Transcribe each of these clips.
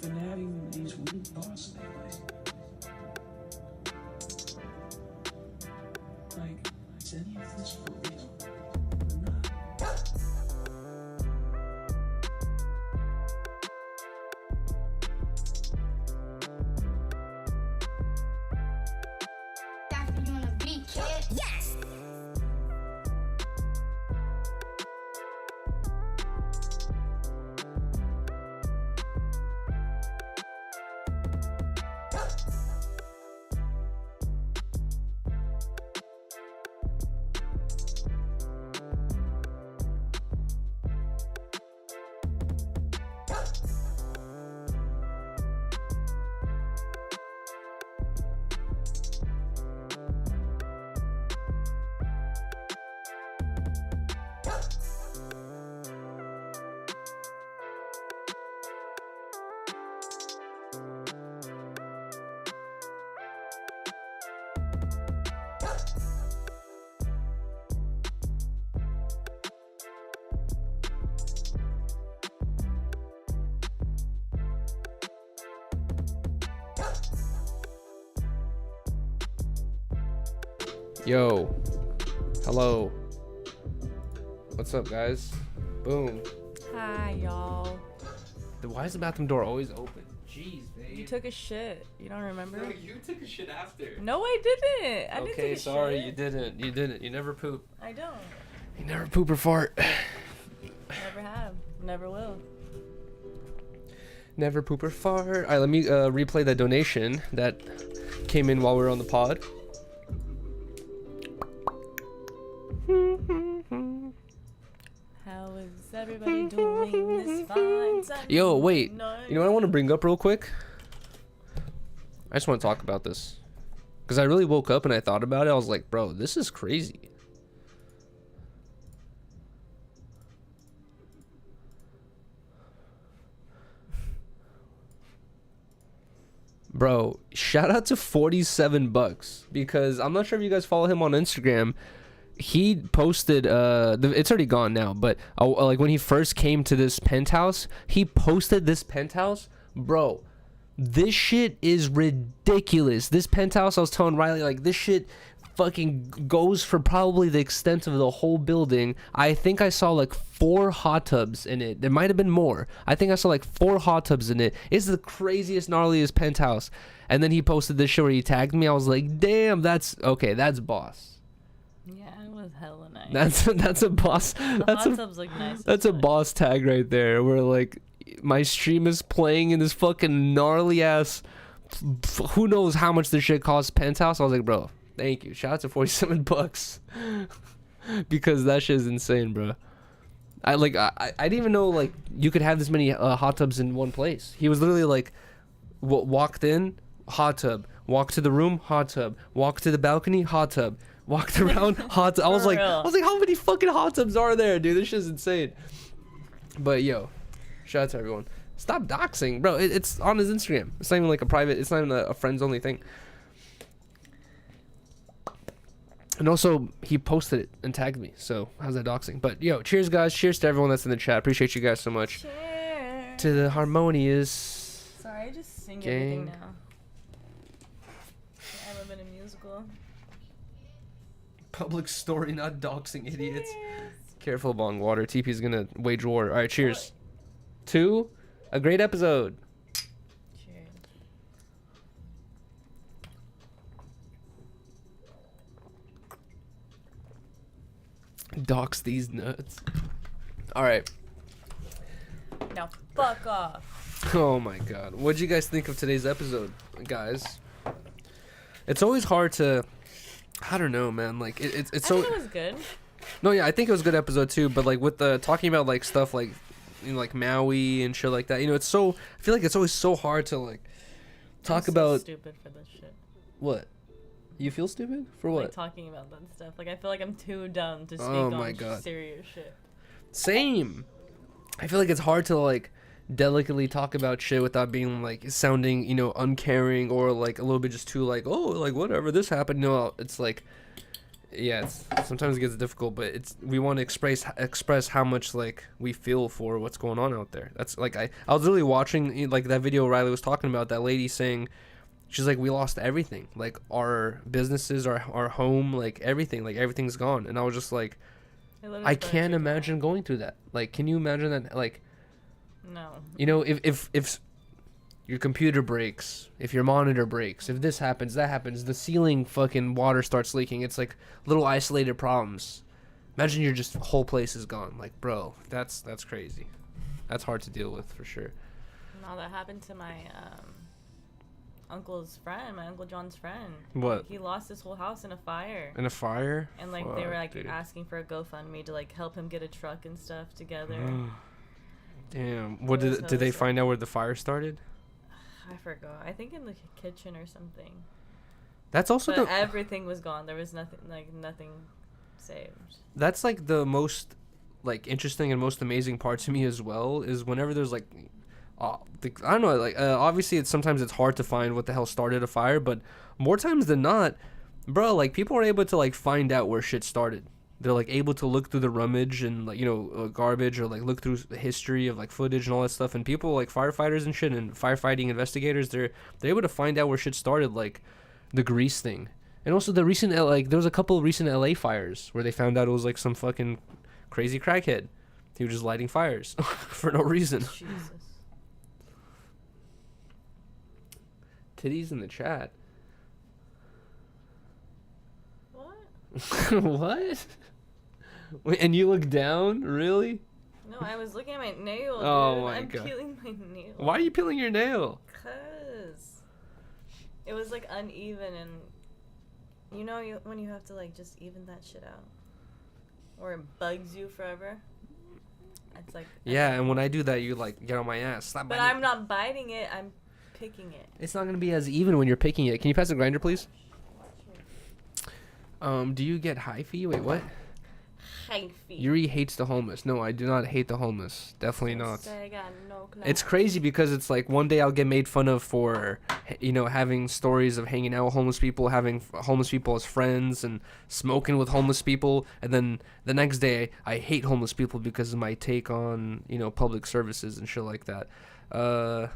been having these weird thoughts lately. Like, is any of this for real or not? That's you on a beat, kid. Yes. Yo, hello, what's up, guys? Boom. Hi, y'all. Why is the bathroom door always open? Jeez, babe. You took a shit. You don't remember? No, you took a shit after. No, I didn't. I didn't Okay, take a sorry, shit. you didn't. You didn't. You never poop. I don't. You never poop or fart. Never have. Never will. Never poop or fart. All right, let me replay that donation that came in while we were on the pod. How is everybody doing this fine Sunday Yo, wait. night? You know what I want to bring up real quick? I just want to talk about this. Because I really woke up and I thought about it. I was like, bro, this is crazy. Bro, shout out to 47 bucks. Because I'm not sure if you guys follow him on Instagram. He posted it's already gone now, but like when he first came to this penthouse, he posted this penthouse. Bro, this shit is ridiculous. This penthouse, I was telling Riley, like, this shit fucking goes for probably the extent of the whole building. I think I saw like 4 hot tubs in it. There might have been more. I think I saw like 4 hot tubs in it. It's the craziest, gnarliest penthouse. And then he posted this shit where he tagged me. I was like, damn, that's okay. That's boss. Yeah, it was hella nice. That's a boss. The That's hot a tubs look nice. that's a boss tag right there. Where like my stream is playing in this fucking gnarly ass. Who knows how much this shit costs penthouse? I was like, bro, thank you. Shout out to 47 bucks because that shit is insane, bro. I didn't even know like you could have this many hot tubs in one place. He was literally like, walked in, hot tub, walked to the room, hot tub, walked to the balcony, hot tub. Walked around hot tub. I was like, how many fucking hot tubs are there, dude? This shit's insane. But yo, shout out to everyone. Stop doxing, bro. It's on his Instagram. It's not even like a private. It's not even a friends only thing. And also, he posted it and tagged me. So how's that doxing? But yo, cheers, guys. Cheers to everyone that's in the chat. Appreciate you guys so much. Cheers. To the harmonious. Sorry, I just sing gang. everything now. I live in a musical. Public story, not doxing idiots. Cheers. Careful, bong water. TP's gonna wage war. All right, cheers. To a great episode. Cheers. Dox these nuts. All right. Now fuck off. Oh my god. What'd you guys think of today's episode, guys? It's always hard to, I don't know, man. Like it's I so. think it was good. No, yeah, I think it was a good episode too. But like with the talking about like stuff like, you know, like Maui and shit like that. You know, it's so. I feel like it's always so hard to like talk I'm so about stupid for this shit. what. You feel stupid for what? Like talking about that stuff. Like I feel like I'm too dumb to speak Oh on my God. serious shit. Same. I feel like it's hard to like delicately talk about shit without being like sounding, you know, uncaring or like a little bit just too like, oh, like whatever, this happened. No, it's like yeah, sometimes it gets difficult, but we want to express how much like we feel for what's going on out there. That's like I was really watching like that video Riley was talking about, that lady saying she's like, we lost everything, like our businesses, our home, like everything's gone. And I was just like, I can't imagine going through that. Like, can you imagine that? Like, No. you know, if your computer breaks, if your monitor breaks, if this happens, that happens, the ceiling fucking water starts leaking, it's like little isolated problems. Imagine your just whole place is gone. Like, bro, that's crazy. That's hard to deal with for sure. No, that happened to my uncle's friend, my Uncle John's friend. What? He lost his whole house in a fire. In a fire? And like Fuck, they were like dude. asking for a GoFundMe to like help him get a truck and stuff together. Damn. What did they find out where the fire started? I forgot. I think in the kitchen or something. That's also But everything was gone. There was nothing saved. That's like the most like interesting and most amazing part to me as well, is whenever there's like I don't know, like obviously sometimes it's hard to find what the hell started a fire, but more times than not, bro, like people are able to like find out where shit started. They're like able to look through the rummage and like, you know, garbage, or like look through the history of like footage and all that stuff. And people like firefighters and shit and firefighting investigators, they're able to find out where shit started, like the grease thing. And also the recent like there was a couple of recent LA fires where they found out it was like some fucking crazy crackhead. He was just lighting fires for no reason. Jesus. Titties in the chat. What? What? Wait, and you look down? Really? No, I was looking at my nail. Oh dude. my I'm God. peeling my nail. Why are you peeling your nail? Cause it was like uneven, and you know when you have to like just even that shit out, or it bugs you forever. It's like Yeah, and when I do that, you like get on my ass. Stop But biting. I'm not biting it. I'm picking it. It's not gonna be as even when you're picking it. Can you pass the grinder, please? Do you get high fee? Wait, what? High feet. Yuri hates the homeless. No, I do not hate the homeless. Definitely not. Say I got no class. It's crazy because it's like one day I'll get made fun of for, you know, having stories of hanging out with homeless people, having homeless people as friends, and smoking with homeless people. And then the next day I hate homeless people because of my take on, you know, public services and shit like that. I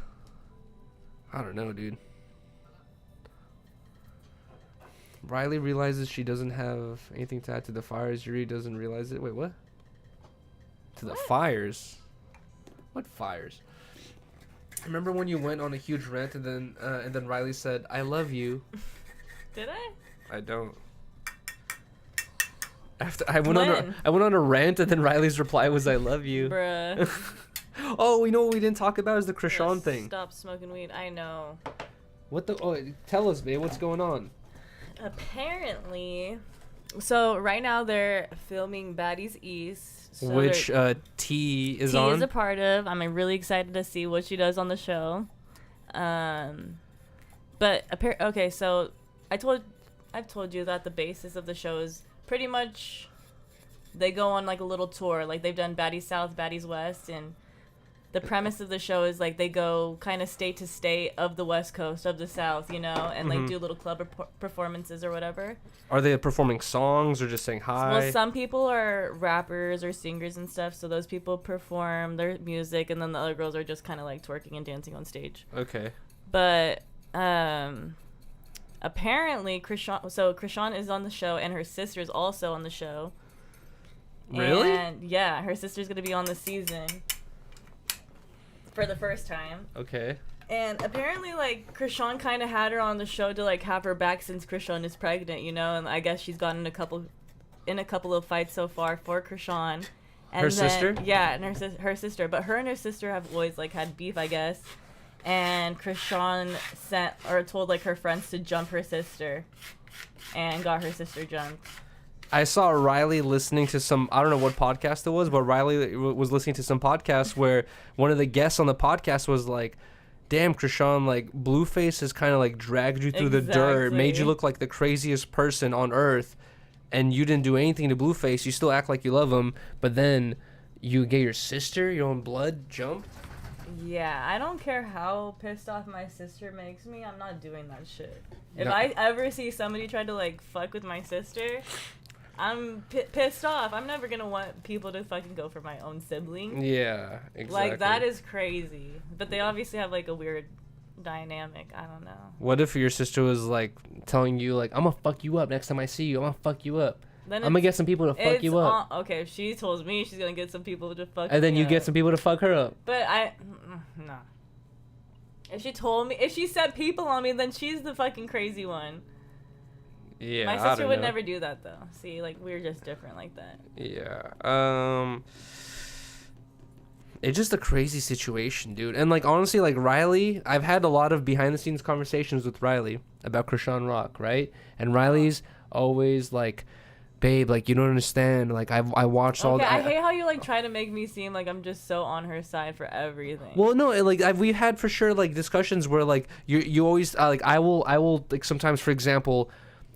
don't know, dude. Riley realizes she doesn't have anything to add to the fires. Yuri doesn't realize it. Wait, what? To the fires? What fires? Remember when you went on a huge rant and then Riley said, "I love you." Did I? I don't. After I went on a rant and then Riley's reply was, "I love you." Bruh. Oh, you know what we didn't talk about is the Krishan thing. Stop smoking weed. I know. What the? Oh, tell us, babe. What's going on? Apparently, so right now they're filming Baddies East, so Which T is T on? is a part of. I'm really excited to see what she does on the show. But okay, so I've told you that the basis of the show is pretty much they go on like a little tour, like they've done Baddies South, Baddies West, and the premise of the show is like they go kind of state to state of the West Coast, of the South, you know, and like do little club performances or whatever. Are they performing songs or just saying hi? Well, some people are rappers or singers and stuff, so those people perform their music, and then the other girls are just kind of like twerking and dancing on stage. Okay. But apparently Krishan is on the show, and her sister's also on the show. Really? And yeah, her sister's gonna be on the season for the first time. Okay. And apparently, like, Krishan kind of had her on the show to, like, have her back since Krishan is pregnant, you know? And I guess she's gotten in a couple of fights so far for Krishan. And Her sister? Yeah, and her sister. But her and her sister have always, like, had beef, I guess. And Krishan told, like, her friends to jump her sister. And got her sister jumped. I saw Riley listening to some, I don't know what podcast it was, but Riley was listening to some podcast where one of the guests on the podcast was like, "Damn, Krishan, like, Blueface has kind of like dragged you through the dirt, made you look like the craziest person on earth, and you didn't do anything to Blueface. You still act like you love him, but then you get your sister, your own blood, jumped." Yeah, I don't care how pissed off my sister makes me, I'm not doing that shit. If No. I ever see somebody try to, like, fuck with my sister, I'm pissed off. I'm never gonna want people to fucking go for my own sibling. Yeah, exactly. Like, that is crazy. But they obviously have, like, a weird dynamic. I don't know. What if your sister was, like, telling you, like, I'm gonna fuck you up next time I see you. I'm gonna fuck you up. Then I'm gonna get some people to fuck you up. Okay, if she tells me she's gonna get some people to fuck And then me you up. get some people to fuck her up. But no. If she said people on me, then she's the fucking crazy one. Yeah, My I sister don't would know. never do that, though. See, like, we're just different like that. Yeah. It's just a crazy situation, dude. And, like, honestly, like, Riley, I've had a lot of behind-the-scenes conversations with Riley about Krishan Rock, right? And Riley's always, like, babe, like, you don't understand. Like, I watched all Okay, the... I hate how you, like, try to make me seem like I'm just so on her side for everything. Well, no, like we've had for sure like discussions where like you always like I will like sometimes, for example,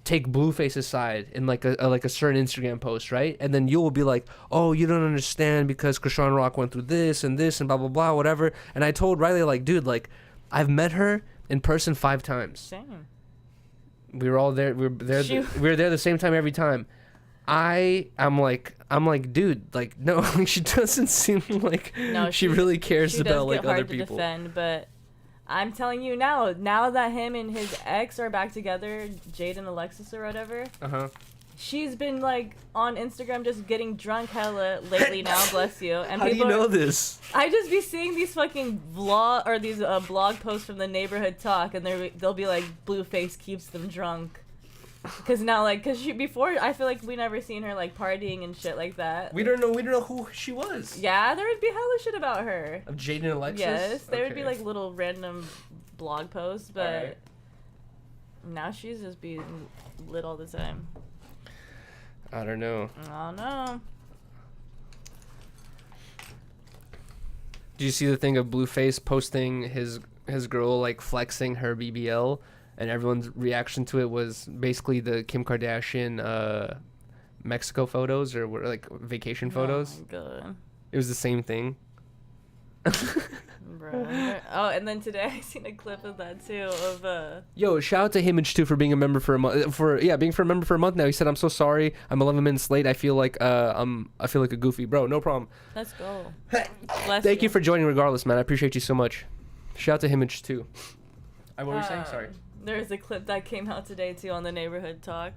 take Blueface's side in like a certain Instagram post, right? And then you will be like, oh, you don't understand because Krishan Rock went through this and blah blah blah whatever. And I told Riley, like, dude, like, I've met her in person 5 times. Same. We were all there. We were there the same time every time. I'm like, dude, like, no, she doesn't seem like she really cares about like other people. To defend, but I'm telling you now that him and his ex are back together, Jade and Alexis or whatever. She's been like on Instagram just getting drunk hella lately now, bless you. And how do you know this? I just be seeing these fucking blog posts from the neighborhood talk, and they'll be like, Blueface keeps them drunk. Cause before I feel like we never seen her like partying and shit like that. We don't know who she was. Yeah, there would be hella shit about her. Of Jade and Alexis? Yes, there would be like little random blog posts, but now she's just being lit all the time. I don't know. I don't know. Do you see the thing of Blueface posting his girl like flexing her BBL? And everyone's reaction to it was basically the Kim Kardashian Mexico photos or like vacation photos. Oh my god. It was the same thing. Bro. Oh, and then today I seen a clip of that too of Yo, shout out to Himage too for being a member for a month. Being a member for a month now. He said, "I'm so sorry. I'm 11 minutes late. I feel like I feel like a goofy, bro. No problem. Let's go. Thank you for joining, regardless, man. I appreciate you so much. Shout out to Himage too. What were you saying? Sorry. There's a clip that came out today too on the neighborhood talk,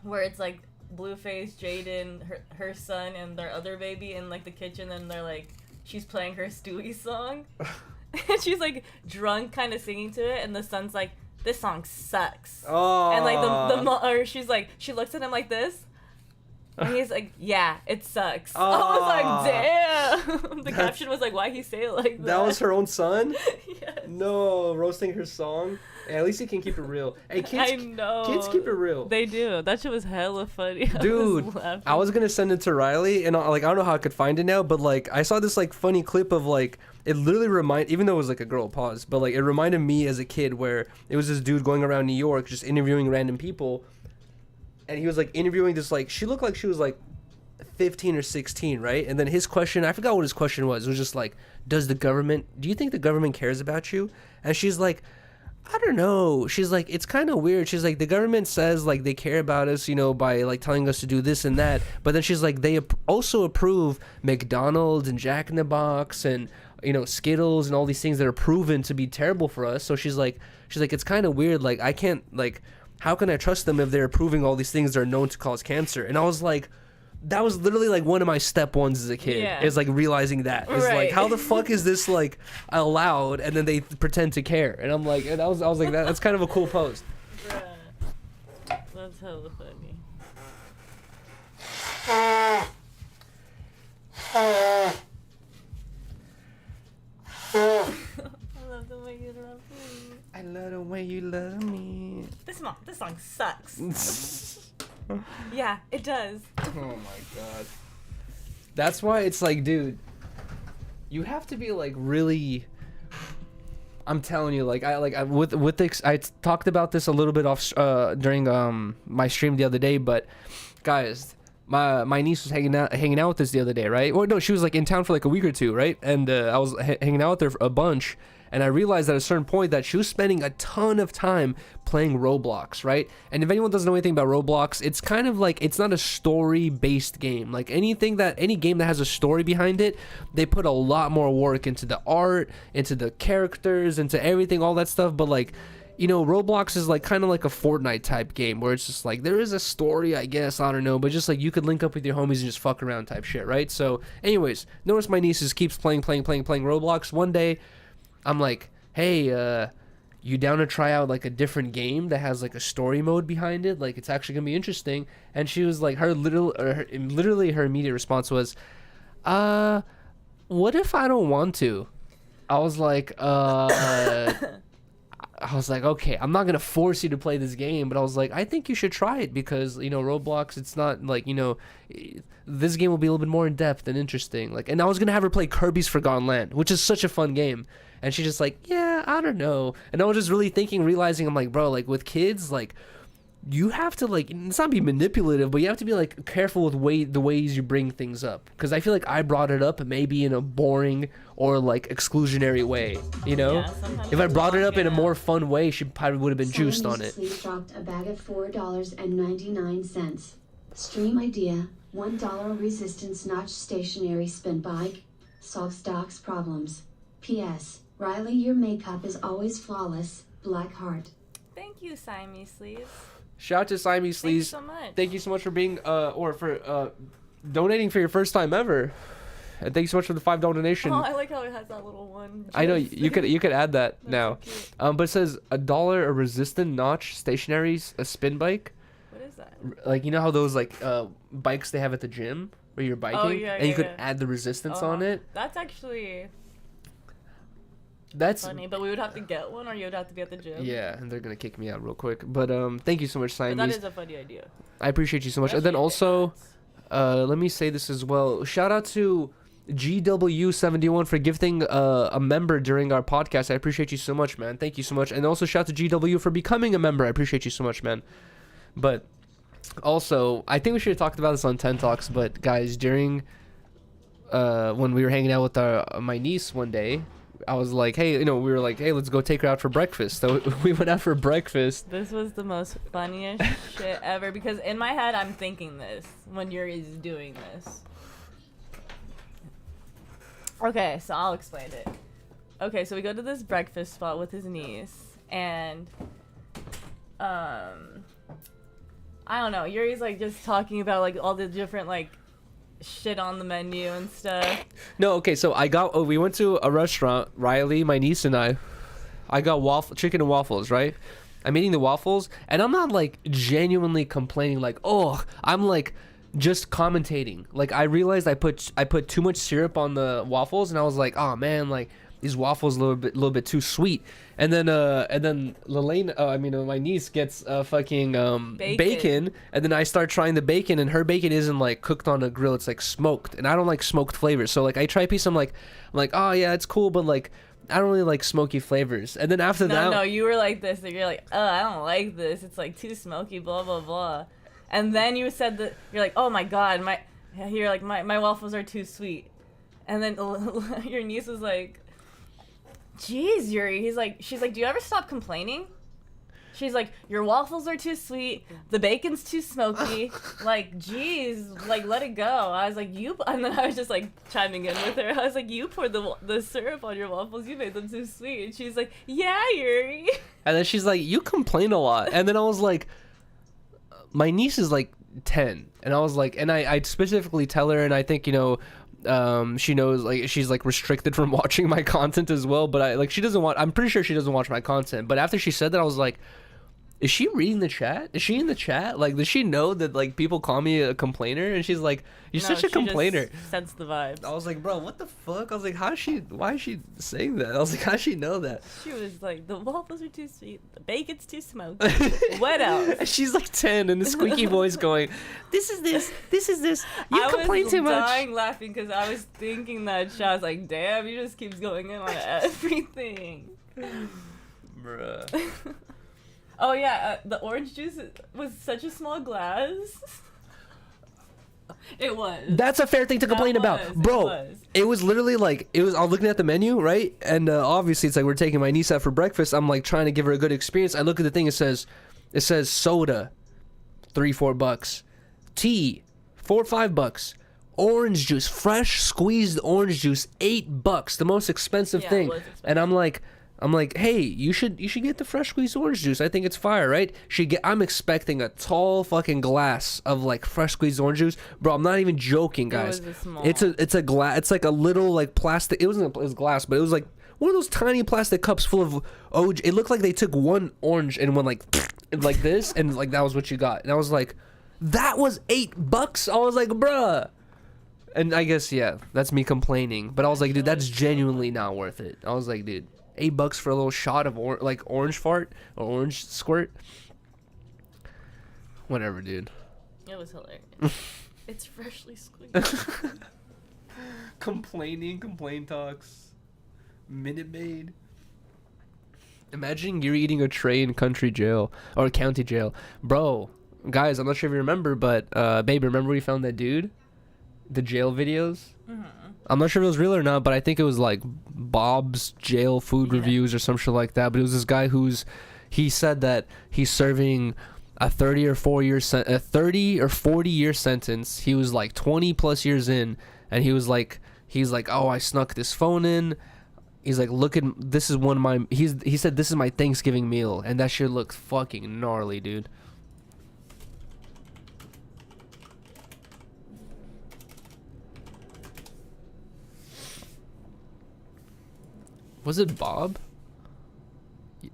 where it's like Blueface, Jaden, her son, and their other baby in like the kitchen, and they're like, she's playing her Stewie song, and she's like drunk, kind of singing to it, and the son's like, "This song sucks." Oh. And like or she's like, she looks at him like this. And he's like, "Yeah, it sucks." Oh. I was like, "Damn." The caption was like, "Why he say it like that?" That was her own son? Yes. No, roasting her song. Hey, at least he can keep it real. Hey, kids, I know. Kids keep it real. They do. That shit was hella funny. Dude, I was gonna send it to Riley, and like I don't know how I could find it now, but like I saw this like funny clip of like it literally even though it was like a girl, pause, but like it reminded me as a kid where it was this dude going around New York just interviewing random people. And he was like interviewing this like she looked like she was like 15 or 16, right? And then his question, I forgot what his question was. It was just like, do you think the government cares about you? And she's like, I don't know. She's like, it's kind of weird. She's like, the government says like they care about us, you know, by like telling us to do this and that. But then she's like, they also approve McDonald's and Jack in the Box and, you know, Skittles and all these things that are proven to be terrible for us. So she's like, it's kind of weird. Like, I can't like, how can I trust them if they're approving all these things that are known to cause cancer? And I was like, that was literally like one of my step ones as a kid. Yeah. Is like realizing that. It's Right. like, how the fuck is this like allowed? And then they pretend to care. And I'm like, and I was like, that's kind of a cool post. Bruh. That's hella funny. I love the way you love me. I love the way you love me. This song sucks. Yeah, it does. Oh my god. That's why it's like, dude, you have to be like really. I'm telling you, like with this, I talked about this a little bit off during my stream the other day, but guys, my niece was hanging out with us the other day, right? Well, no, she was like in town for like a week or two, right? And I was hanging out with her a bunch, And I realized at a certain point that she was spending a ton of time playing Roblox, right? And if anyone doesn't know anything about Roblox, it's kind of like, it's not a story-based game. Like any game that has a story behind it, they put a lot more work into the art, into the characters, into everything, all that stuff. But like, you know, Roblox is like kind of like a Fortnite type game where it's just like there is a story, I guess, I don't know, but just like you could link up with your homies and just fuck around type shit, right? So anyways, notice my niece just keeps playing Roblox. One day I'm like, hey, you down to try out like a different game that has like a story mode behind it? Like it's actually gonna be interesting. And she was like, literally her immediate response was, what if I don't want to? I was like, okay, I'm not gonna force you to play this game, but I was like, I think you should try it because, you know, Roblox, it's not like, you know, this game will be a little bit more in depth and interesting. Like, and I was gonna have her play Kirby's Forgotten Land, which is such a fun game, and she's just like, yeah, I don't know. And I was just really realizing, I'm like, bro, like with kids, like you have to like, it's not be manipulative, but you have to be like careful with the ways you bring things up, because I feel like I brought it up maybe in a boring or like exclusionary way, you know? Yeah, if I brought it up in a more fun way, she probably would have been juiced on it. Sleep dropped a bag of $4.99. Stream idea: $1 resistance notch stationary spin bike. Solve stocks problems. P.S. Riley, your makeup is always flawless. Black heart. Thank you, Siamese Sleeves. Shout out to Siamese Thank you Sleeves. so much. Thank you so much for being donating for your first time ever. And thank you so much for the $5 donation. Oh, I like how it has that little one. I know you could add that now. So cute. But it says $1 a resistant notch stationary a spin bike. What is that? Like, you know how those like bikes they have at the gym where you're biking, yeah, and you yeah, could yeah. add the resistance on it. That's actually That's funny, but we would have to get one, or you would have to be at the gym. yeah, and they're gonna kick me out real quick. But thank you so much, But that Siamese. is a funny idea. I appreciate you so much. And then also, let me say this as well. Shout out to GW71 for gifting a member during our podcast. I appreciate you so much, man. Thank you so much. And also shout out to GW for becoming a member. I appreciate you so much, man. But also, I think we should have talked about this on 10 Talks, but guys, during when we were hanging out with my niece one day, I was like, hey, you know, we were like, hey, let's go take her out for breakfast. So we went out for breakfast. This was the most funniest shit ever, because in my head I'm thinking this when Yuri's doing this. Okay, so I'll explain it. Okay, so we go to this breakfast spot with his niece, and I don't know, Yuri's like just talking about like all the different like shit on the menu and stuff. No, okay, so we went to a restaurant, Riley, my niece and I got chicken and waffles, right? I'm eating the waffles, and I'm not like genuinely complaining like, oh, I'm like just commentating. Like I realized I put too much syrup on the waffles, and I was like, oh man, like these waffles a little bit too sweet. And then Lelaine, my niece gets fucking bacon, and then I start trying the bacon, and her bacon isn't like cooked on a grill, it's like smoked, and I don't like smoked flavors. So like I try a piece, I'm like, oh yeah, it's cool, but like I don't really like smoky flavors. And then after that, No, you were like this. You're like, oh, I don't like this. It's like too smoky, blah blah blah. And then you said that you're like, oh my god, my waffles are too sweet. And then your niece was like, jeez, Yuri. She's like, do you ever stop complaining? She's like, your waffles are too sweet, the bacon's too smoky. Like, jeez, like let it go. I was like, and then I was just like chiming in with her. I was like, you poured the syrup on your waffles, you made them too sweet. And she's like, yeah, Yuri. And then she's like, you complain a lot. And then I was like, my niece is like 10, and I was like, and I specifically tell her, and I think, you know, she knows, like she's like restricted from watching my content as well, but I'm pretty sure she doesn't watch my content. But after she said that, I was like, is she reading the chat? Is she in the chat? Like, does she know that like people call me a complainer? And she's like, you're such a complainer. Just sense the vibes. I was like, bro, what the fuck? I was like, why is she saying that? I was like, how does she know that? She was like, the waffles are too sweet, the bacon's too smoky. What else? And she's like 10, and the squeaky voice going, this is this. You complain too much. I was dying laughing because I was thinking that shit. I was like, damn, he just keeps going in on everything. Bruh. Oh yeah, the orange juice was such a small glass. It was. That's a fair thing to complain about, bro. It was literally like I was looking at the menu, right? And obviously it's like we're taking my niece out for breakfast. I'm like trying to give her a good experience. I look at the thing. It says soda, $3-4, tea, $4-5, orange juice, fresh squeezed orange juice, $8, the most expensive thing. It was expensive. And I'm like, hey, you should get the fresh squeezed orange juice. I think it's fire, right? I'm expecting a tall fucking glass of like fresh squeezed orange juice, bro. I'm not even joking, guys. It was a small. It's a glass. It's like a little like plastic. It wasn't. It was glass, but it was like one of those tiny plastic cups full of OJ. It looked like they took one orange and went like this, and like that was what you got. And I was like, that was $8. I was like, bruh. And I guess that's me complaining. But I was like, dude, that's genuinely not worth it. I was like, dude. $8 for a little shot of orange fart or orange squirt. Whatever, dude. It was hilarious. It's freshly squeezed. Complain talks. Minute Maid. Imagine you're eating a tray in country jail or county jail, bro. Guys, I'm not sure if you remember, but babe, remember we found that dude, the jail videos. Mm-hmm. I'm not sure if it was real or not, but I think it was like Bob's jail food reviews or some shit like that. But it was this guy he said that he's serving a 30 or 40 year sentence. He was like 20 plus years in, and he's like, oh, I snuck this phone in. He's like, this is one of my. He said this is my Thanksgiving meal, and that shit looked fucking gnarly, dude. Was it Bob?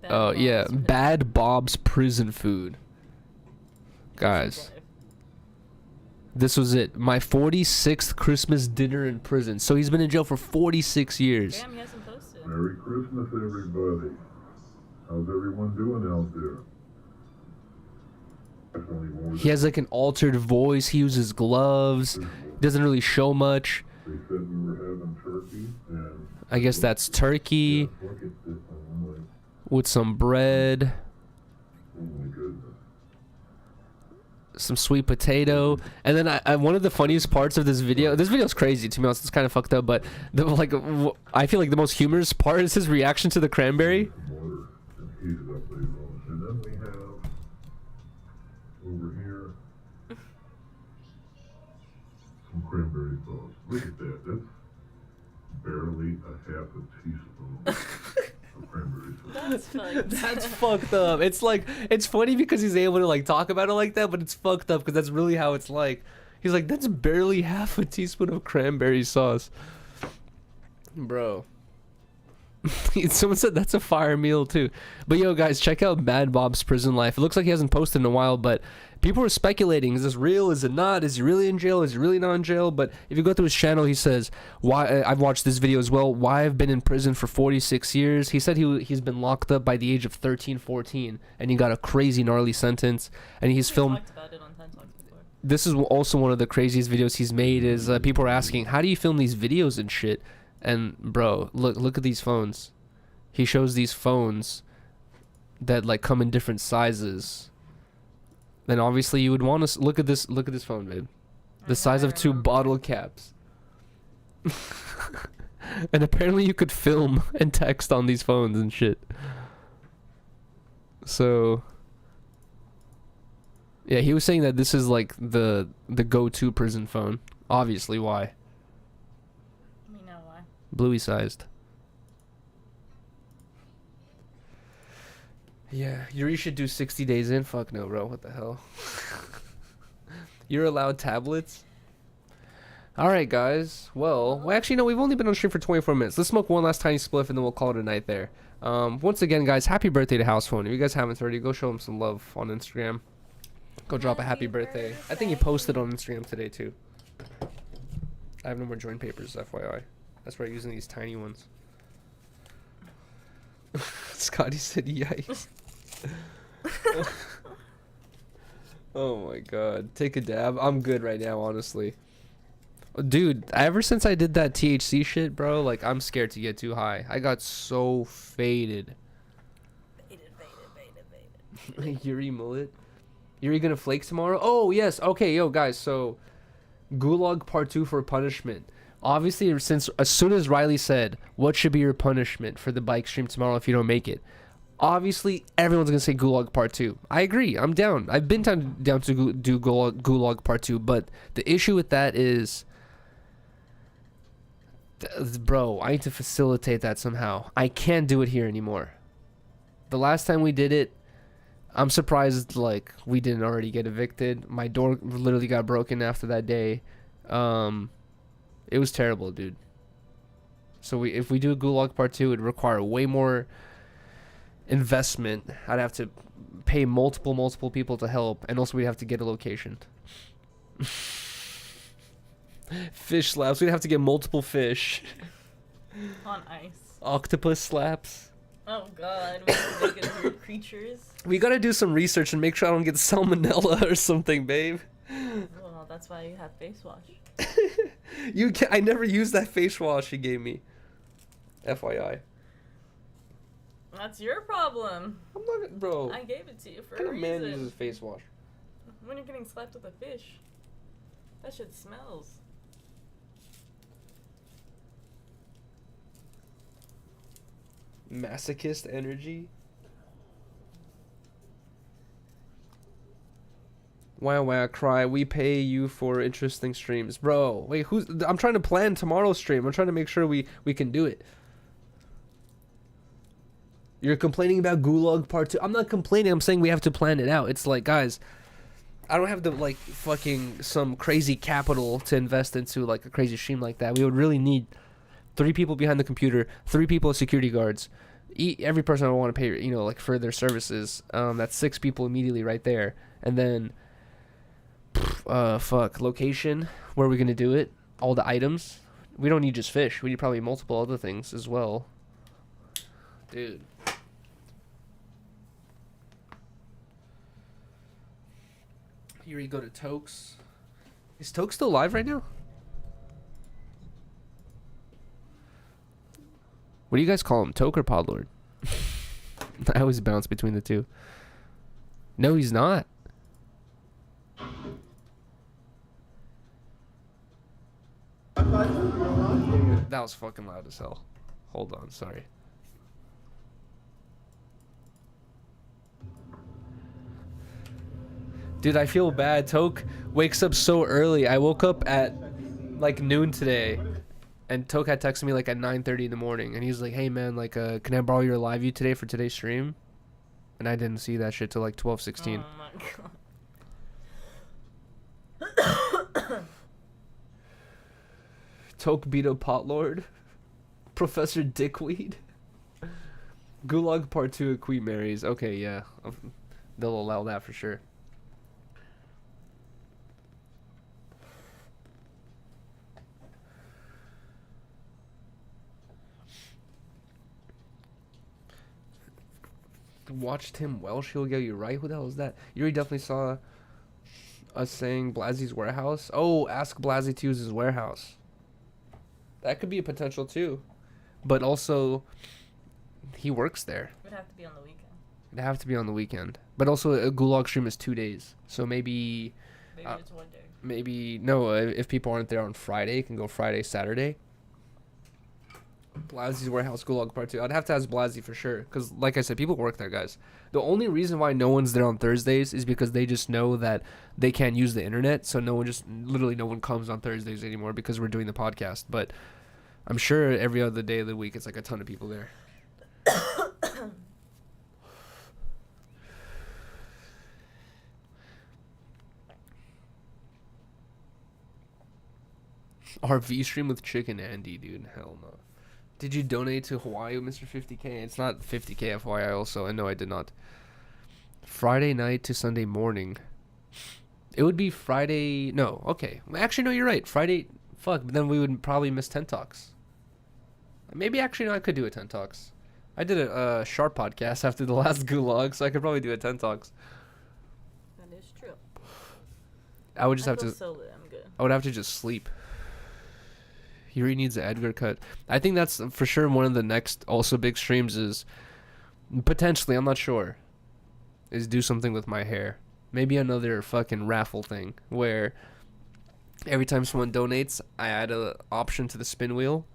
Oh yeah, Bad Bob's prison food. Guys, this was it. My 46th Christmas dinner in prison. So he's been in jail for 46 years. Damn, he hasn't posted. Merry Christmas, everybody. How's everyone doing out there? Definitely more He has like an altered voice. He uses gloves. Doesn't really show much. They said we were having turkey, and I guess that's turkey look at this one. with some bread, Oh my goodness. some sweet potato, and then I one of the funniest parts of this video. This video is crazy to be honest. It's kind of fucked up, but I feel like the most humorous part is his reaction to the cranberry. Some water and heat it up later on. And then we have over here some cranberry sauce. Look at that. That's barely a half a teaspoon of cranberry sauce. That's fucked. That's fucked up. It's like, it's funny because he's able to like talk about it like that, but it's fucked up because that's really how it's like. He's like, that's barely half a teaspoon of cranberry sauce, bro. Someone said that's a fire meal too. But yo, guys, check out Mad Bob's prison life. It looks like he hasn't posted in a while, but people are speculating: is this real? Is it not? Is he really in jail? Is he really not in jail? But if you go through his channel, he says, "Why?" I've watched this video as well. Why I've been in prison for 46 years. He said he's been locked up by the age of 13, 14, and he got a crazy gnarly sentence. And he's filmed. Talked about it on 10 Talks before. This is also one of the craziest videos he's made. Is people are asking, how do you film these videos and shit? And bro, look at these phones. He shows these phones that like come in different sizes. Then obviously you would want to look at this phone, babe. The size of 2 bottle caps. And apparently you could film and text on these phones and shit. So yeah, he was saying that this is like the go-to prison phone. Obviously, why? We know why. Bluey sized. Yeah, Yuriy should do 60 days in. Fuck no, bro. What the hell? You're allowed tablets? Alright, guys. Well, actually, no, we've only been on stream for 24 minutes. Let's smoke one last tiny spliff and then we'll call it a night there. Once again, guys, happy birthday to House Phone. If you guys haven't already, go show him some love on Instagram. Go drop a happy birthday. I think he posted on Instagram today, too. I have no more joint papers, FYI. That's why I'm using these tiny ones. Scotty said yikes. Oh my god. Take a dab. I'm good right now, honestly. Dude, ever since I did that THC shit, bro, like, I'm scared to get too high. I got so faded. Yuri mullet. Yuri gonna flake tomorrow? Oh, yes. Okay, yo, guys, so Gulag Part 2 for punishment. Obviously, since as soon as Riley said, what should be your punishment for the bike stream tomorrow if you don't make it? Obviously, everyone's going to say Gulag Part 2. I agree. I'm down. I've been down to do Gulag Part 2. But the issue with that is, bro, I need to facilitate that somehow. I can't do it here anymore. The last time we did it, I'm surprised like we didn't already get evicted. My door literally got broken after that day. It was terrible, dude. So if we do a Gulag Part 2, it'd require way more investment. I'd have to pay multiple people to help, and also we'd have to get a location. Fish slaps. We'd have to get multiple fish. On ice. Octopus slaps. Oh god, we have to make it weird creatures. We gotta do some research and make sure I don't get salmonella or something, babe. Well, that's why you have face wash. I never used that face wash you gave me. FYI. That's your problem. I'm not, bro. I gave it to you for What kind a of man reason. uses face wash? When you're getting slapped with a fish, that shit smells. Masochist energy. Wow, cry. We pay you for interesting streams, bro. Wait, I'm trying to plan tomorrow's stream. I'm trying to make sure we can do it. You're complaining about Gulag Part 2. I'm not complaining. I'm saying we have to plan it out. It's like, guys, I don't have the like fucking some crazy capital to invest into like a crazy stream like that. We would really need 3 people behind the computer, 3 people as security guards. Every person I want to pay, like for their services. That's 6 people immediately right there. And then, location. Where are we gonna do it? All the items. We don't need just fish. We need probably multiple other things as well. Dude. Yuriy, go to Tokes. Is Tokes still live right now? What do you guys call him? Toke or Podlord? I always bounce between the two. No, he's not. That was fucking loud as hell. Hold on, sorry. Dude, I feel bad. Toke wakes up so early. I woke up at like noon today. And Toke had texted me like at 9:30 in the morning, and he's like, "Hey man, like, can I borrow your live view today for today's stream?" And I didn't see that shit till like 12:16. Oh my god. Toke beat up Potlord. Professor Dickweed. Gulag Part 2 at Queen Mary's. Okay, yeah, they'll allow that for sure. Watched him Welsh, he'll get you right. Who the hell is that? Yuri definitely saw us saying Blasie's warehouse. Oh, ask Blasie to use his warehouse. That could be a potential too. But also, he works there. It would have to be on the weekend. It'd have to be on the weekend. But also, a Gulag stream is 2 days. So maybe... Maybe it's one day. Maybe... No, if people aren't there on Friday, it can go Friday, Saturday. Blasie's warehouse, Gulag Part 2. I'd have to ask Blasie for sure. Because, like I said, people work there, guys. The only reason why no one's there on Thursdays is because they just know that they can't use the internet. So no one comes on Thursdays anymore because we're doing the podcast. But I'm sure every other day of the week, it's like a ton of people there. RV stream with Chicken Andy, dude. Hell no. Did you donate to Hawaii, Mr. 50K? It's not 50K FYI also. I know I did not. Friday night to Sunday morning. It would be Friday... No, okay. Actually, no, you're right. Friday... Fuck, but then we would probably miss 10 Talks. Maybe, actually, no, I could do a 10 Talks. I did a Sharp podcast after the last Gulag, so I could probably do a 10 Talks. That is true. I would just have to... So lit. I'm good. I would have to just sleep. Yuri needs an Edgar cut. I think that's for sure one of the next also big streams is potentially, I'm not sure, is do something with my hair. Maybe another fucking raffle thing where Every time someone donates, I add a option to the spin wheel,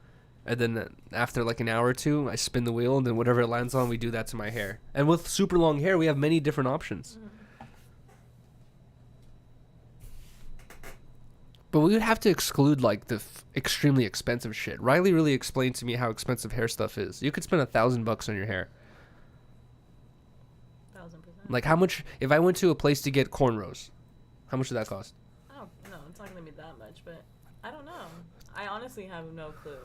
and then after like an hour or two, I spin the wheel, and then whatever it lands on, we do that to my hair. And with super long hair, we have many different options. But we would have to exclude like the extremely expensive shit. Riley really explained to me how expensive hair stuff is. You could spend $1,000 on your hair. 1000%. Like how much? If I went to a place to get cornrows, how much would that cost? I don't know. It's not gonna be that much, but I don't know. I honestly have no clue.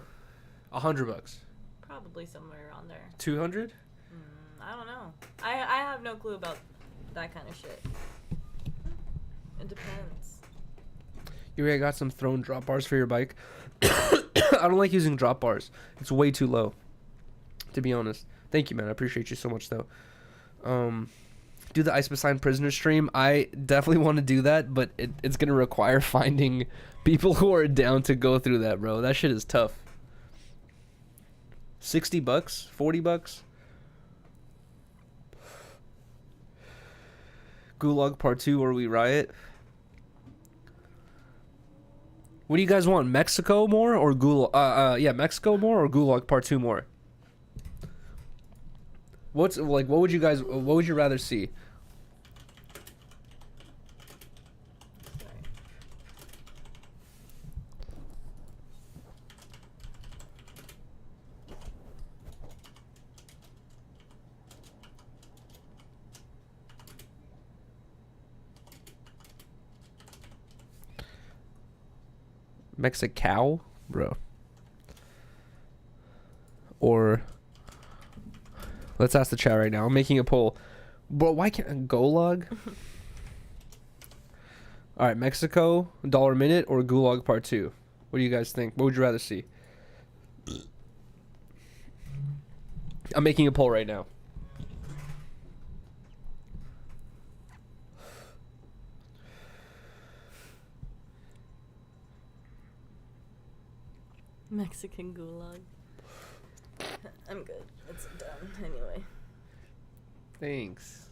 $100. Probably somewhere around there. 200? I don't know. I have no clue about that kind of shit. It depends. Yuriy, I got some thrown drop bars for your bike. I don't like using drop bars. It's way too low, to be honest. Thank you, man. I appreciate you so much, though. Do the Ice Beside Prisoner stream. I definitely want to do that, but it's going to require finding people who are down to go through that, bro. That shit is tough. $60? $40? Gulag Part 2 or we riot? What do you guys want? Mexico more or Gulag? Yeah, Mexico more or Gulag Part 2 more? What would you rather see? Mexicow, bro. Or let's ask the chat right now. I'm making a poll. Bro, why can't Gulag? All right, Mexico, $1 a minute or Gulag Part 2? What do you guys think? What would you rather see? I'm making a poll right now. Mexican gulag. I'm good. It's done anyway. Thanks.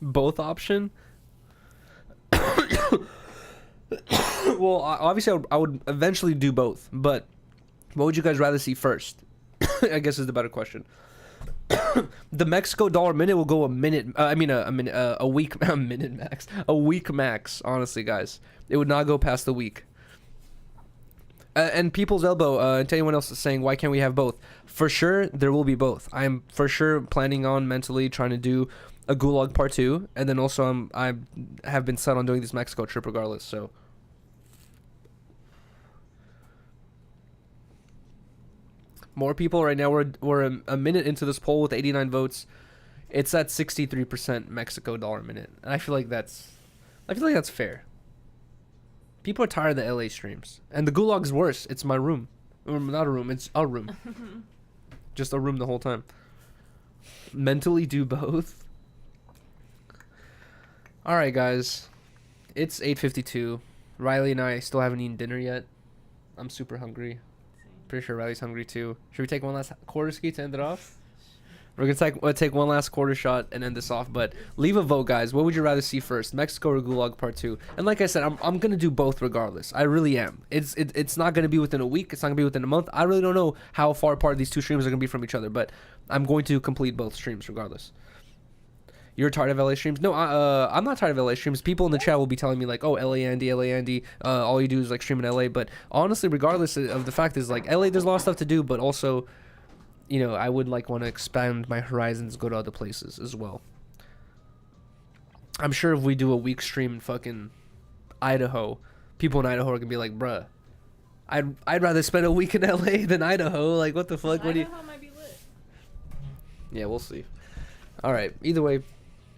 Both option? Well, obviously I would eventually do both, but what would you guys rather see first? I guess is the better question. The Mexico $1 a minute will go a minute. A week. A minute max. A week max. Honestly, guys, it would not go past the week. And People's Elbow. And to anyone else that's saying why can't we have both? For sure, there will be both. I'm for sure planning on mentally trying to do a Gulag Part 2, and then also I have been set on doing this Mexico trip regardless. So. More people right now. We're a minute into this poll with 89 votes. It's at 63% Mexico $1 a minute, and I feel like that's fair. People are tired of the LA streams, and the Gulag's worse. It's my room, or not a room. It's a room, just a room the whole time. Mentally do both. All right, guys, it's 8:52. Riley and I still haven't eaten dinner yet. I'm super hungry. Pretty sure Riley's hungry too. Should we take one last quarter ski to end it off? We're gonna take one last quarter shot and end this off. But leave a vote, guys. What would you rather see first, Mexico or Gulag Part 2? And like I said, I'm gonna do both regardless. I really am. It's not gonna be within a week. It's not gonna be within a month. I really don't know how far apart these two streams are gonna be from each other. But I'm going to complete both streams regardless. You're tired of LA streams? No, I'm not tired of LA streams. People in the chat will be telling me like, oh, LA Andy, all you do is like stream in LA. But honestly, regardless of the fact is like LA, there's a lot of stuff to do, but also, you know, I would like want to expand my horizons, go to other places as well. I'm sure if we do a week stream in fucking Idaho, people in Idaho are gonna be like, bruh, I'd rather spend a week in LA than Idaho. Like, what the fuck? What do you? Idaho might be lit. Yeah, we'll see. All right. Either way.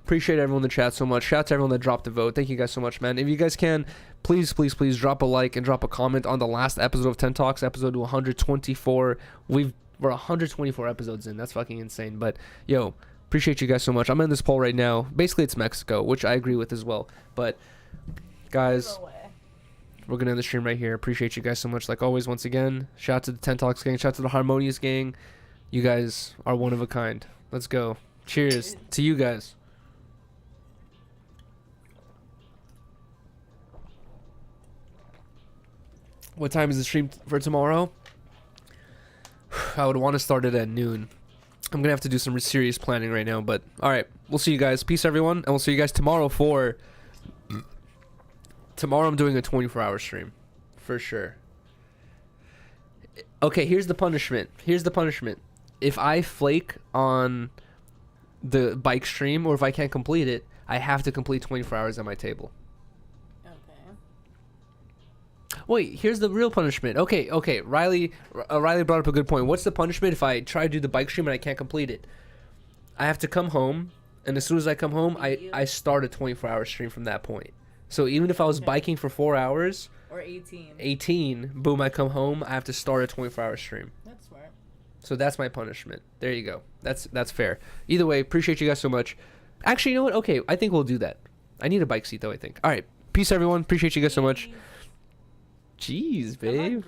Appreciate everyone in the chat so much. Shout out to everyone that dropped a vote. Thank you guys so much, man. If you guys can, please drop a like and drop a comment on the last episode of 10 Talks, episode 124. We're 124 episodes in. That's fucking insane. But, yo, appreciate you guys so much. I'm in this poll right now. Basically, it's Mexico, which I agree with as well. But, guys, we're going to end the stream right here. Appreciate you guys so much. Like always, once again, shout out to the 10 Talks gang. Shout out to the Harmonious gang. You guys are one of a kind. Let's go. Cheers to you guys. What time is the stream for tomorrow? I would want to start it at noon. I'm gonna have to do some serious planning right now, but all right, we'll see you guys. Peace, everyone, and we'll see you guys tomorrow for. Tomorrow I'm doing a 24-hour stream, for sure. Okay, here's the punishment. If I flake on the bike stream, or if I can't complete it, I have to complete 24 hours at my table. Okay. Wait, here's the real punishment. Okay. Riley brought up a good point. What's the punishment if I try to do the bike stream and I can't complete it? I have to come home, and as soon as I come home, I start a 24-hour stream from that point. So even if I was biking for 4 hours, or 18. 18, boom, I come home, I have to start a 24-hour stream. That's smart. So that's my punishment. There you go. That's fair. Either way, appreciate you guys so much. Actually, you know what? Okay, I think we'll do that. I need a bike seat though, I think. All right. Peace, everyone. Appreciate you guys so much. Jeez, babe.